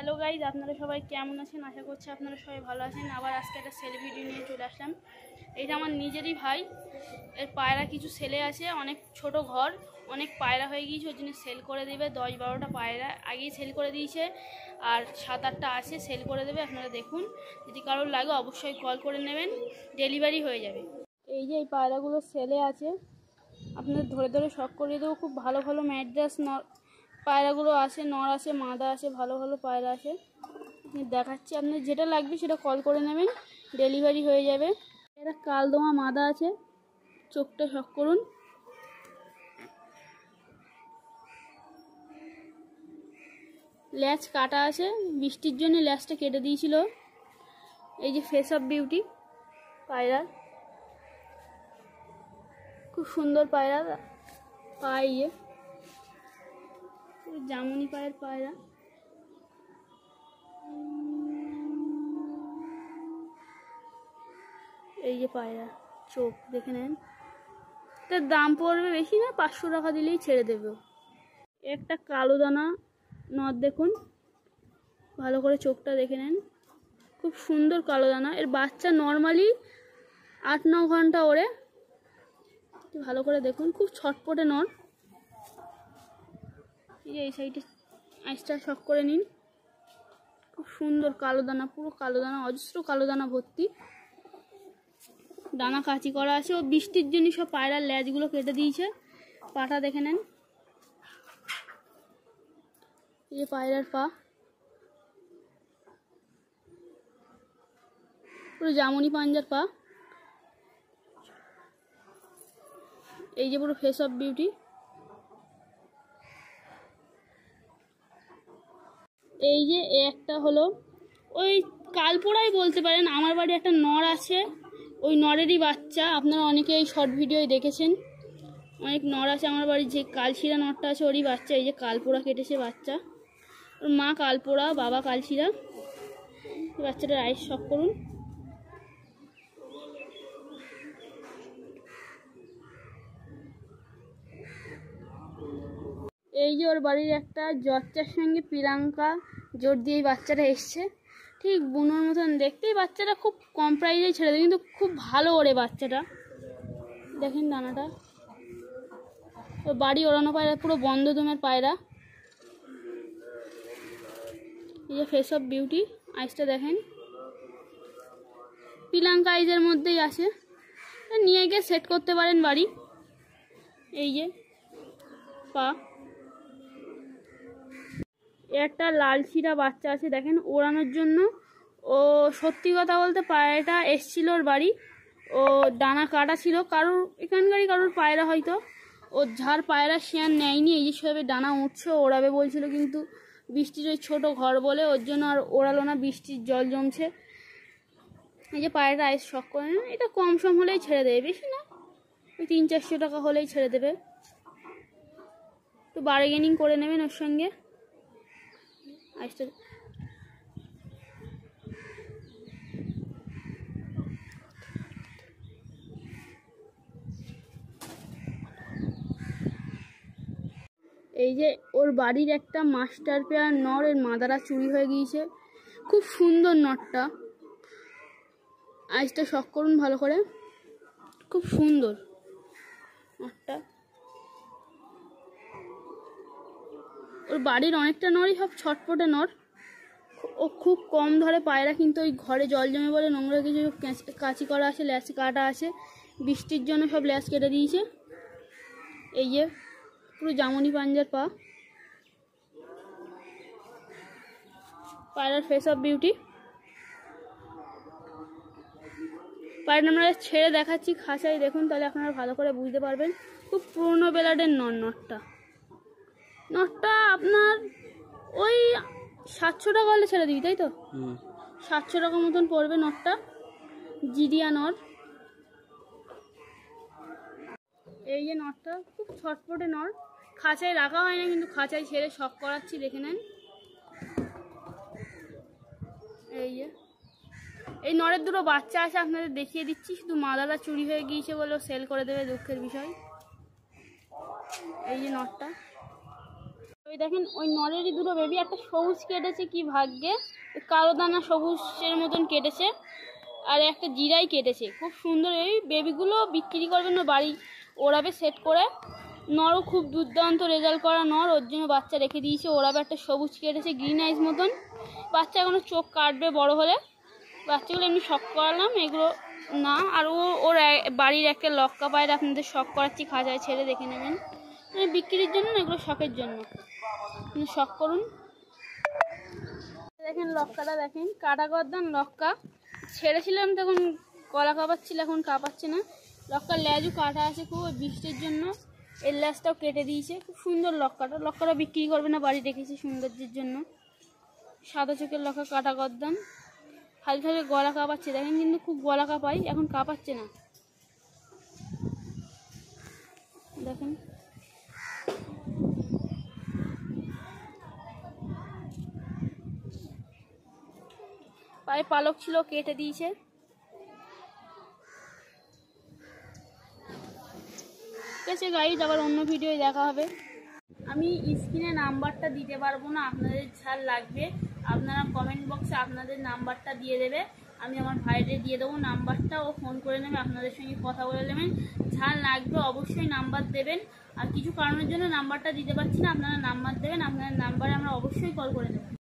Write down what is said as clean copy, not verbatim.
Hello guys, আপনারা সবাই কেমন আছেন? আশা করছি আপনারা সবাই ভালো আছেন। আবার আজকে একটা সেল ভিডিও নিয়ে চলে আসলাম। এইটা আমার নিজেরই ভাই, এর পায়রা কিছু সেলে আছে। অনেক ছোট ঘর, অনেক পায়রা হয়ে গিয়েছে, ওই জন্য সেল করে দেবে। 10-12টা পায়রা আগেই সেল করে দিয়েছে, আর 7-8টা আছে সেল করে দেবে। আপনারা দেখুন, যদি কারোর লাগে অবশ্যই কল করে নেবেন, ডেলিভারি হয়ে যাবে। এই যে এই পায়রাগুলো সেলে আছে, আপনাদের ধরে ধরে শখ করিয়ে দেবো। খুব ভালো ভালো ম্যাড্রাস পায়রাগুলো আছে, নর আছে, মাদা আছে, ভালো ভালো পায়রা আছে। আপনি দেখাচ্ছি, আপনার যেটা লাগবে সেটা কল করে নেবেন, ডেলিভারি হয়ে যাবে। এটা কালদমা মাদা আছে, চোখটা শখ করুন। ল্যাচ কাটা আছে, বৃষ্টির জন্য ল্যাচটা কেটে দিয়েছিল। এই যে ফেস অফ বিউটি পায়রা, খুব সুন্দর পায়রা। পায়ে জামুনি পায়ের পায়রা। এই যে পায়রা, চোখ দেখে নেন। তার দাম পড়বে বেশি না, 500 টাকা দিলেই ছেড়ে দেবে। একটা কালো দানা নদ দেখুন, ভালো করে চোখটা দেখে নেন, খুব সুন্দর কালো দানা। এর বাচ্চা নর্মালি 8-9 ঘন্টা ওড়ে, ভালো করে দেখুন, খুব ছটপটে নর। এই সাইডে আইসটা শখ করে নিন, খুব সুন্দর কালো দানা, পুরো কালো দানা, অজস্র কালো দানা ভর্তি। দানা কাচি করা আছে। ও বৃষ্টির জন্য সব পায়রার ল্যাজগুলো কেটে দিয়েছে। পাটা দেখে নেন, এই যে পায়রার পা, পুরো জামুনি পাঞ্জার পা। এই যে পুরো ফেস অফ বিউটি। এই যে একটা হলো ওই কালপোড়াই বলতে পারেন। আমার বাড়ি একটা নর আছে, ওই নরেরই বাচ্চা। আপনারা অনেকে এই শর্ট ভিডিওয় দেখেছেন, অনেক নর আছে আমার বাড়ি। যে কালশিরা নরটা আছে ওরই বাচ্চা। এই যে কালপোড়া কেটেছে বাচ্চা, ওর মা কালপোড়া, বাবা কালশিরা। বাচ্চাটার আইস শখ করুন। এই যে ওর বাড়ির একটা জচ্চার সঙ্গে পিলাঙ্কা জোর দিয়ে বাচ্চাটা এসছে, ঠিক বুনোর মতন দেখতেই। বাচ্চাটা খুব কম প্রাইজে ছেড়ে দেয়, কিন্তু খুব ভালো ওড়ে বাচ্চাটা। দেখেন দানাটা। ওর বাড়ি ওড়ানো পায়রা, পুরো বন্ধ দমের পায়রা। এই যে ফেস অফ বিউটি, আইসটা দেখেন, পিলাঙ্কা আইজের মধ্যেই আছে। নিয়ে গিয়ে সেট করতে পারেন বাড়ি। এই যে পা, একটা লাল শিরা বাচ্চা আছে দেখেন, ওড়ানোর জন্য। ও সত্যি কথা বলতে পায়রাটা এসছিল ওর বাড়ি, ও ডানা কাটা ছিল। কারোর এখানকারই কারোর পায়রা হয়তো, ও ঝাড় পায়রা শেয়ার নেয়নি। এই যে সবে ডানা উঠছে, ওড়াবে বলছিল, কিন্তু বৃষ্টির ওই ছোটো ঘর বলে ওর জন্য আর ওড়ালো না, বৃষ্টির জল জমছে। এই যে পায়রাটা আইস শখ করে নেন। এটা কম সম হলেই ছেড়ে দেবে, বেশি না, ওই 300-400 টাকা হলেই ছেড়ে দেবে। একটু বার্গেনিং করে নেবেন ওর সঙ্গে। আইসটা এই যে ওর বাড়ির একটা মাস্টার পেয়ার নর, এর মাদারা চুরি হয়ে গিয়েছে। খুব সুন্দর নরটা, আইসটা শখ করুন ভালো করে, খুব সুন্দর নরটা। ওর বাড়ির অনেকটা নরই সব ছটপটে নর। ও খুব কম ধরে পায়রা, কিন্তু ওই ঘরে জল জমে বলে নোংরা কিছু কাচি করা আছে, ল্যাচ কাটা আছে। বৃষ্টির জন্য সব ল্যাচ কেটে দিয়েছে। এই যে পুরো জামুনি পাঞ্জার পা, পায়রার ফেস অফ বিউটি। পায়রা আমরা ছেড়ে দেখাচ্ছি খাঁচায়, দেখুন, তাহলে আপনারা ভালো করে বুঝতে পারবেন। খুব পুরনো বেলাডের নটটা আপনার ওই 700 টাকা হলে ছেড়ে দিবি, তাই তো? 700 টাকা মতন পড়বে নটটা, জিরিয়া নর। এই যে নটটা খুব ছটপটে নর, খাঁচায় রাখা হয় না, কিন্তু খাঁচায় ছেড়ে শখ করাচ্ছি, দেখে নেন। এই যে এই নরের দুটো বাচ্চা আছে, আপনাদের দেখিয়ে দিচ্ছি। শুধু মাদাটা চুরি হয়ে গিয়েছে বলে সেল করে দেবে, দুঃখের বিষয়। এই যে নরটা, ওই দেখেন ওই নরেরই দুটো বেবি, একটা সবুজ কেটেছে কি ভাগ্যে, কালো দানা সবুজের মতন কেটেছে, আর একটা জিরাই কেটেছে। খুব সুন্দর। এই বেবিগুলো বিক্রি করবেন না, বাড়ি ওড়াবে সেট করে। নরও খুব দুর্দান্ত রেজাল্ট করা নর, ওর জন্য বাচ্চা রেখে দিয়েছে। ওড়াবে, একটা সবুজ কেটেছে গ্রিন আইস মতন। বাচ্চা এখনও চোখ কাটবে বড় হলে। বাচ্চাগুলো এমনি শখ করালাম, এগুলো না। আর ওর বাড়ির একটা লক্কা পায়রা আপনাদের শখ করাচ্ছি, খাঁচায় ছেড়ে দেখে নেবেন। বিক্রির জন্য না, এগুলো শখের জন্য, শখ করুন। দেখেন লক্কাটা, দেখেন কাটা গর্দান লক্কা। ছেড়েছিলাম তখন গলা কাঁপাচ্ছিল, এখন কাঁপাচ্ছে না। লক্কার লেজও কাটা আছে খুব, বৃষ্টির জন্য এর লেজটাও কেটে দিয়েছে। খুব সুন্দর লক্কাটা বিক্রি করবে না, বাড়ি রেখেছি সৌন্দর্যের জন্য। সাদা চোখের লক্কা, কাটা গর্দান, হালকা হালকা গলা কাঁপাচ্ছে দেখেন, কিন্তু খুব গলা কাঁপাই, এখন কাঁপাচ্ছে না দেখেন। পায়ে পালক ছিল, কেটে দিয়েছে। ঠিক আছে গাইজ, আবার অন্য ভিডিও দেখা হবে। আমি স্ক্রিনে নাম্বারটা দিতে পারবো না, আপনাদের যার লাগবে আপনারা কমেন্ট বক্সে আপনাদের নাম্বারটা দিয়ে দেবে, আমি আমার ভাইরে দিয়ে দেবো নাম্বারটা, ও ফোন করে নেবে, আপনাদের সঙ্গে কথা বলে নেবেন। যার লাগবে অবশ্যই নাম্বার দেবেন। আর কিছু কারণের জন্য নাম্বারটা দিতে পারছি না, আপনারা নাম্বার দেবেন, আপনার নাম্বারে আমরা অবশ্যই কল করে দেবেন।